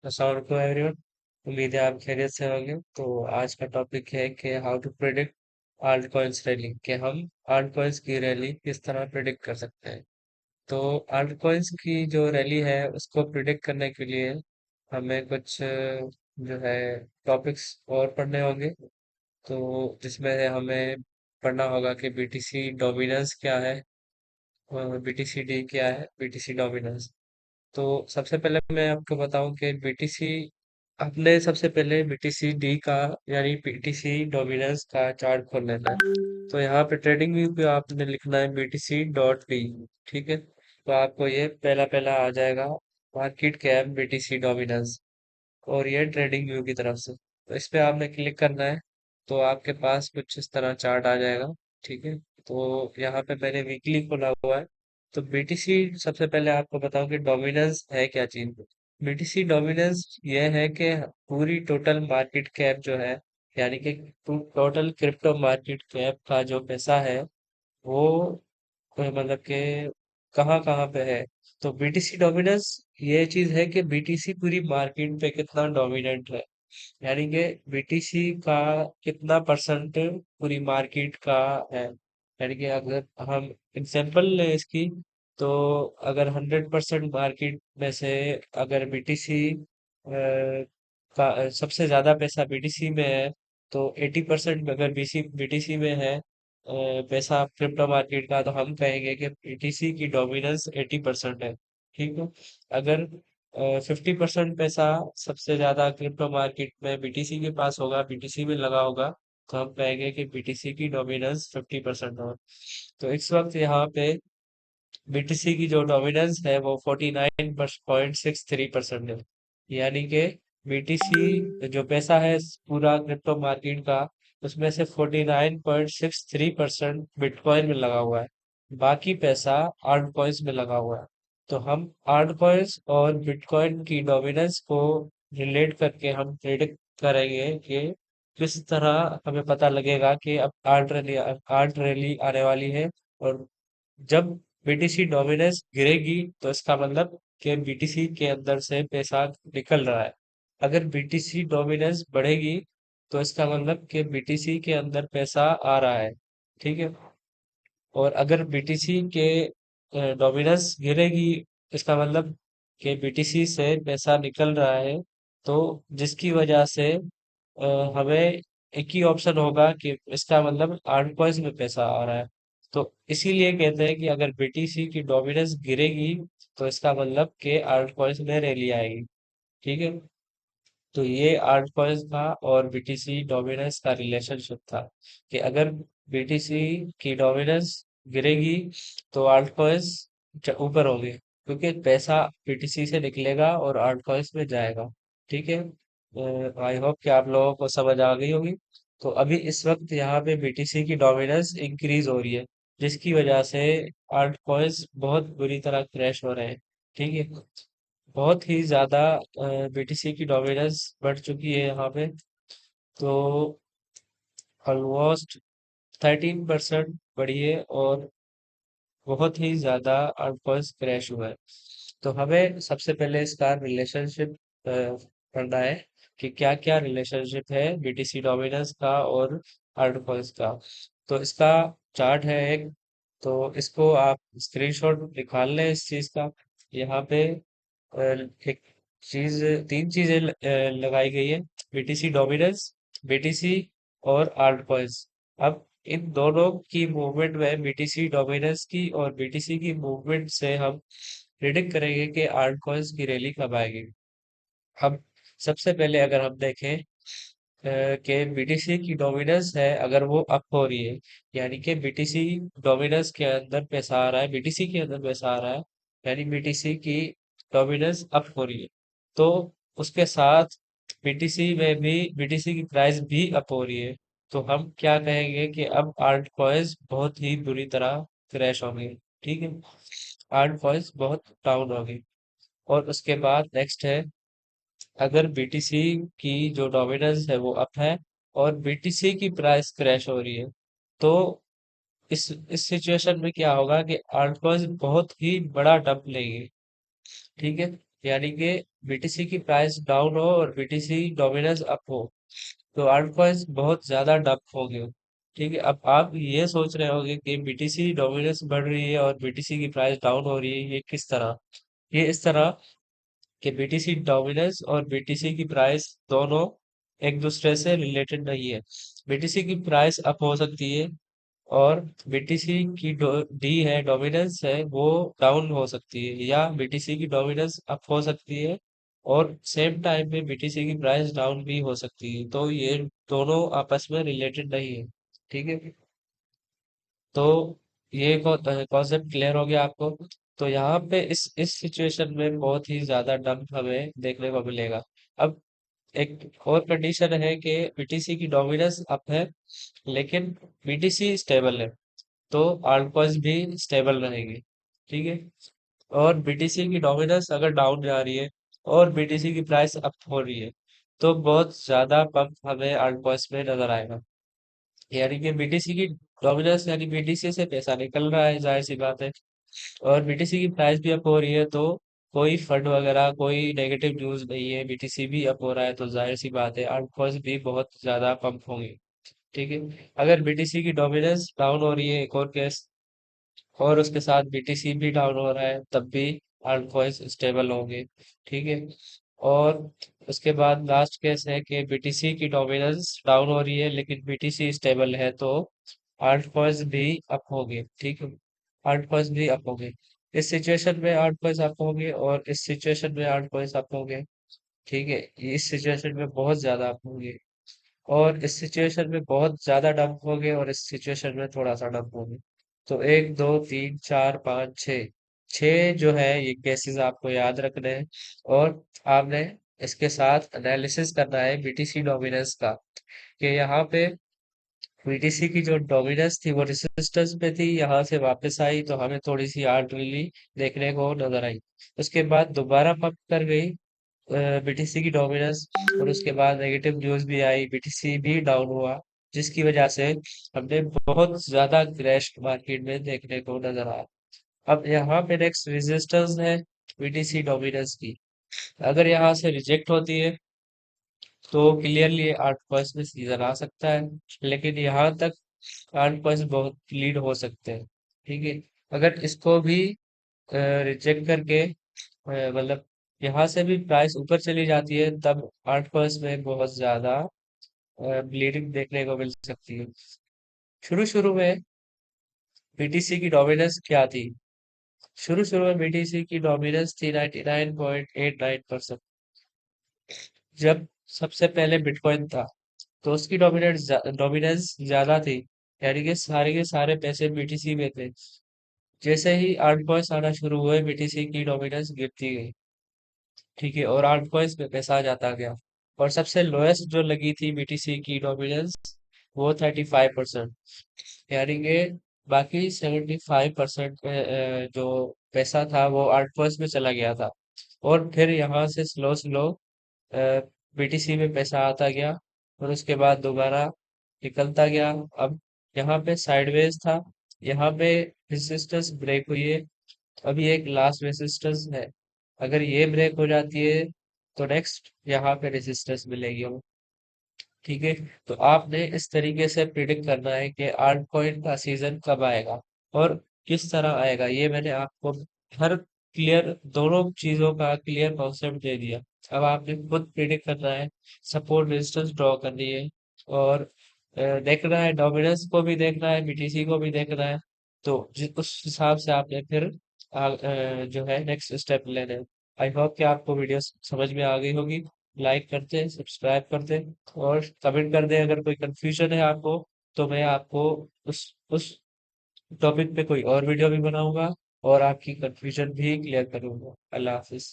अस्सलाम वालेकुम एवरीवन। उम्मीद है आप खैरियत से होंगे। तो आज का टॉपिक है कि how to predict alt coins rally, कि हम आल्ट कॉइन्स की रैली किस तरह प्रिडिक्ट कर सकते हैं। तो आल्ट कॉइन्स की जो रैली है उसको प्रिडिक्ट करने के लिए हमें कुछ जो है टॉपिक्स और पढ़ने होंगे। तो जिसमें हमें पढ़ना होगा कि बीटीसी डोमिनेंस क्या है, बीटीसी डी क्या है, बीटीसी डोमिनेंस। तो सबसे पहले मैं आपको बताऊं कि बीटीसी, आपने सबसे पहले बीटीसी डी का यानी बीटीसी डोमिनेंस का चार्ट खोल लेना है। तो यहाँ पे ट्रेडिंग व्यू पे आपने लिखना है बीटीसी डॉट डी। ठीक है, तो आपको ये पहला पहला आ जाएगा, मार्केट कैप बीटीसी डोमिनेंस, और ये ट्रेडिंग व्यू की तरफ से। तो इस पे आपने क्लिक करना है, तो आपके पास कुछ इस तरह चार्ट आ जाएगा। ठीक है, तो यहाँ पे मैंने वीकली खोला हुआ है। तो बीटीसी, सबसे पहले आपको बताऊं कि डोमिनेंस है क्या चीज। बीटीसी डोमिनेंस ये है कि पूरी टोटल मार्केट कैप जो है, यानी कि टोटल क्रिप्टो मार्केट कैप का जो पैसा है वो मतलब कि कहाँ कहाँ पे है। तो बीटीसी डोमिनेंस ये चीज है कि बीटीसी पूरी मार्केट पे कितना डोमिनेंट है, यानी कि बीटीसी का कितना परसेंट पूरी मार्केट का है। यानी कि अगर हम एग्जांपल लें इसकी, तो अगर 100% मार्केट में से अगर बीटीसी का सबसे ज्यादा पैसा बीटीसी में है, तो 80% अगर बीसी बीटीसी में है पैसा क्रिप्टो मार्केट का, तो हम कहेंगे कि बीटीसी की डोमिनेंस 80% है। ठीक है, अगर 50% पैसा सबसे ज्यादा क्रिप्टो मार्केट में बीटीसी के पास होगा, बीटीसी में लगा होगा, तो हम कहेंगे कि बीटीसी की डोमिनेंस 50% हो। तो इस वक्त यहाँ पे बीटीसी की जो डोमिनेंस है वो 49.63% है। यानी कि बीटीसी जो पैसा है पूरा क्रिप्टो मार्केट का, उसमें से 49.63% बिटकॉइन में लगा हुआ है, बाकी पैसा आल्ट कॉइन्स में लगा हुआ है। तो हम आल्ट कॉइन्स और बिटकॉइन की डोमिनेंस को रिलेट करके हम प्रेडिक्ट करेंगे कि किस तरह हमें पता लगेगा कि अब आल्ट रैली आने वाली है। और जब बीटीसी डोमिनेंस गिरेगी तो इसका मतलब कि बीटीसी के अंदर से पैसा निकल रहा है। अगर बीटीसी डोमिनेंस बढ़ेगी तो इसका मतलब कि बीटीसी के अंदर पैसा आ रहा है। ठीक है, और अगर बीटीसी के डोमिनेंस गिरेगी, इसका मतलब कि बीटीसी से पैसा निकल रहा है। तो जिसकी वजह से हमें एक ही ऑप्शन होगा कि इसका मतलब आर्ट कॉइन्स में पैसा आ रहा है। तो इसीलिए कहते हैं कि अगर बीटीसी की डोमिनेंस गिरेगी तो इसका मतलब कि आर्ट कॉइन्स में रैली आएगी। ठीक है, तो ये आल्ट कॉइन्स का और बीटीसी डोमिनेंस का रिलेशनशिप था, कि अगर बीटीसी की डोमिनेंस गिरेगी तो आल्ट कॉइन्स ऊपर होंगे, क्योंकि पैसा बीटीसी से निकलेगा और आल्ट कॉइन्स में जाएगा। ठीक है, आई होप कि आप लोगों को समझ आ गई होगी। तो अभी इस वक्त यहाँ पे बीटीसी की डोमिनेंस इंक्रीज हो रही है, जिसकी वजह से आल्ट कॉइन्स बहुत बुरी तरह क्रैश हो रहे हैं। ठीक है, बहुत ही ज्यादा बीटीसी की डोमिनेंस बढ़ चुकी है यहाँ पे। तो ऑलमोस्ट 13% बढ़ी है, और बहुत ही ज्यादा आउटपर्स क्रैश हुआ है। तो हमें सबसे पहले इसका रिलेशनशिप पढ़ना है कि क्या क्या रिलेशनशिप है बीटीसी डोमिनेंस का और आउटपर्स का। तो इसका चार्ट है एक, तो इसको आप स्क्रीनशॉट निकाल लें इस चीज का। यहाँ पे एक चीज, तीन चीजें लगाई गई है, बीटीसी डोमिनेंस, बीटीसी और आल्ट कॉइन्स। अब इन दोनों की मूवमेंट में, बीटीसी डोमिनेंस की और बीटीसी की मूवमेंट से हम प्रिडिक्ट करेंगे कि आल्ट कॉइन्स की रैली कब आएगी। हम सबसे पहले अगर हम देखें कि बीटीसी की डोमिनेंस है, अगर वो अप हो रही है, यानी कि बीटीसी डोमिनेंस के अंदर पैसा आ रहा है, बीटीसी के अंदर पैसा आ रहा है, यानी बीटीसी की डोमिनेंस अप हो रही है, तो उसके साथ बीटीसी में भी, बीटीसी की प्राइस भी अप हो रही है, तो हम क्या कहेंगे कि अब आल्ट कॉइन्स बहुत ही बुरी तरह क्रैश हो गई। ठीक है, आल्ट कॉइन्स बहुत डाउन हो गई। और उसके बाद नेक्स्ट है, अगर बीटीसी की जो डोमिनेंस है वो अप है और बीटीसी की प्राइस क्रैश हो रही है, तो इस सिचुएशन में क्या होगा कि अल्टकॉइंस बहुत ही बड़ा डंप लेंगे। ठीक है, यानी कि बीटीसी की प्राइस डाउन हो और बीटीसी डोमिनेंस अप हो, तो आल्ट कॉइन्स बहुत ज्यादा डंप होंगे। ठीक है, अब आप ये सोच रहे होंगे कि बीटीसी डोमिनेंस बढ़ रही है और बीटीसी की प्राइस डाउन हो रही है, ये किस तरह? ये इस तरह कि बीटीसी डोमिनेंस और बीटीसी की प्राइस दोनों एक दूसरे से रिलेटेड नहीं है। बीटीसी की प्राइस अप हो सकती है और बीटीसी की डी है डोमिनेंस है वो डाउन हो सकती है, या बीटीसी की डोमिनेंस अप हो सकती है और सेम टाइम पे बीटीसी की प्राइस डाउन भी हो सकती है। तो ये दोनों आपस में रिलेटेड नहीं है। ठीक है, तो ये कॉन्सेप्ट क्लियर हो गया आपको? तो यहाँ पे इस सिचुएशन में बहुत ही ज्यादा डंप हमें देखने को मिलेगा। अब एक और कंडीशन है कि बीटीसी की डोमिनेंस अप है लेकिन बीटीसी स्टेबल है, तो आल्ट कॉइन्स भी स्टेबल रहेंगे। ठीक है, और बीटीसी की डोमिनेंस अगर डाउन जा रही है और बीटीसी की प्राइस अप हो रही है, तो बहुत ज्यादा पंप हमें आल्ट कॉइन्स में नजर आएगा। यानी कि बीटीसी की डोमिनेंस यानी बीटीसी से पैसा निकल रहा है, जाहिर सी बात है, और बीटीसी की प्राइस भी अप हो रही है, तो कोई फंड वगैरह कोई नेगेटिव न्यूज नहीं है, बीटीसी भी अप हो रहा है, तो जाहिर सी बात है आल्ट कॉइन्स भी बहुत ज्यादा पंप होंगे। ठीक है, अगर बीटीसी की डोमिनेंस डाउन हो रही है, एक और केस, और उसके साथ बीटीसी भी डाउन हो रहा है, तब भी आल्ट कॉइन्स स्टेबल होंगे। ठीक है, और उसके बाद लास्ट केस है कि बीटीसी की डोमिनेंस डाउन हो रही है लेकिन बीटीसी स्टेबल है, तो आल्ट कॉइन्स भी अप होंगे। ठीक है, आल्ट कॉइन्स भी अप होंगे। इस सिचुएशन में आल्ट कॉइन्स अप होंगे और इस सिचुएशन में आल्ट कॉइन्स अप होंगे। ठीक है, इस सिचुएशन में बहुत ज्यादा अप होंगे और इस सिचुएशन में बहुत ज्यादा डंप हो गए और इस सिचुएशन में थोड़ा सा डंप हो गए। तो एक दो तीन चार पाँच छः, छः जो है ये केसेस आपको याद रखने हैं, और आपने इसके साथ एनालिसिस करना है बीटीसी डोमिनेंस का, कि यहाँ पे बीटीसी की जो डोमिनेंस थी वो रेसिस्टेंस पे थी, यहाँ से वापस आई तो हमें थोड़ी सी आर्ट रैली देखने को नजर आई। उसके बाद दोबारा पंप कर गई बीटीसी की डोमिनेंस, और उसके बाद नेगेटिव न्यूज भी आई, बीटीसी भी डाउन हुआ, जिसकी वजह से हमने बहुत ज्यादा क्रैश मार्केट में देखने को नजर आया। अब यहाँ पे नेक्स्ट रेजिस्टेंस है बीटीसी डोमिनेंस की, अगर यहाँ से रिजेक्ट होती है तो क्लियरली 8 में सीजन आ सकता है, लेकिन यहाँ तक 8 बहुत लीड हो सकते हैं। ठीक है, अगर इसको भी रिजेक्ट करके मतलब यहाँ से भी प्राइस ऊपर चली जाती है, तब 8 में बहुत ज्यादा ब्लीडिंग देखने को मिल सकती है। शुरू शुरू में बीटीसी की डोमिनेंस क्या थी? शुरू शुरू में बीटीसी की डोमिनेंस थी 99.89%। जब सबसे पहले बिटकॉइन था तो उसकी डोमिनेंस ज्यादा थी, यानी कि सारे के सारे पैसे बीटीसी में थे। जैसे ही आर्ट कॉइन्स आना शुरू हुए बीटीसी की डोमिनेंस गिरती गई। ठीक है, और आर्ट कॉइन्स पे पैसा जाता गया, और सबसे लोएस्ट जो लगी थी बीटीसी की डोमिनेंस वो 35%। यानी कि बाकी 75% जो पैसा था वो आर्ट कॉइन्स में चला गया था, और फिर यहाँ से स्लो स्लो बीटीसी में पैसा आता गया, और उसके बाद दोबारा निकलता गया। अब यहाँ पे साइडवेज था, यहाँ पे रेजिस्टेंस ब्रेक हुई है, अभी एक लास्ट रेजिस्टेंस है, अगर ये ब्रेक हो जाती है तो नेक्स्ट यहाँ पे रेजिस्टेंस मिलेगी हमें। ठीक है, तो आपने इस तरीके से प्रिडिक्ट करना है कि आल्ट कॉइन का सीजन कब आएगा और किस तरह आएगा। ये मैंने आपको हर क्लियर दोनों चीजों का क्लियर कॉन्सेप्ट दे दिया। अब आपने खुद प्रिडिक्ट करना है, सपोर्ट रेजिस्टेंस ड्रॉ करनी है, और देखना है डोमिनेंस को भी देखना है, बीटीसी को भी देखना है। तो उस हिसाब से आपने फिर जो है नेक्स्ट स्टेप लेने हैं। आई होप कि आपको वीडियो समझ में आ गई होगी। लाइक करते, सब्सक्राइब करते और कमेंट कर दें अगर कोई कंफ्यूजन है आपको, तो मैं आपको उस टॉपिक पे कोई और वीडियो भी बनाऊंगा और आपकी कंफ्यूजन भी क्लियर करूंगा। अल्लाह हाफिज।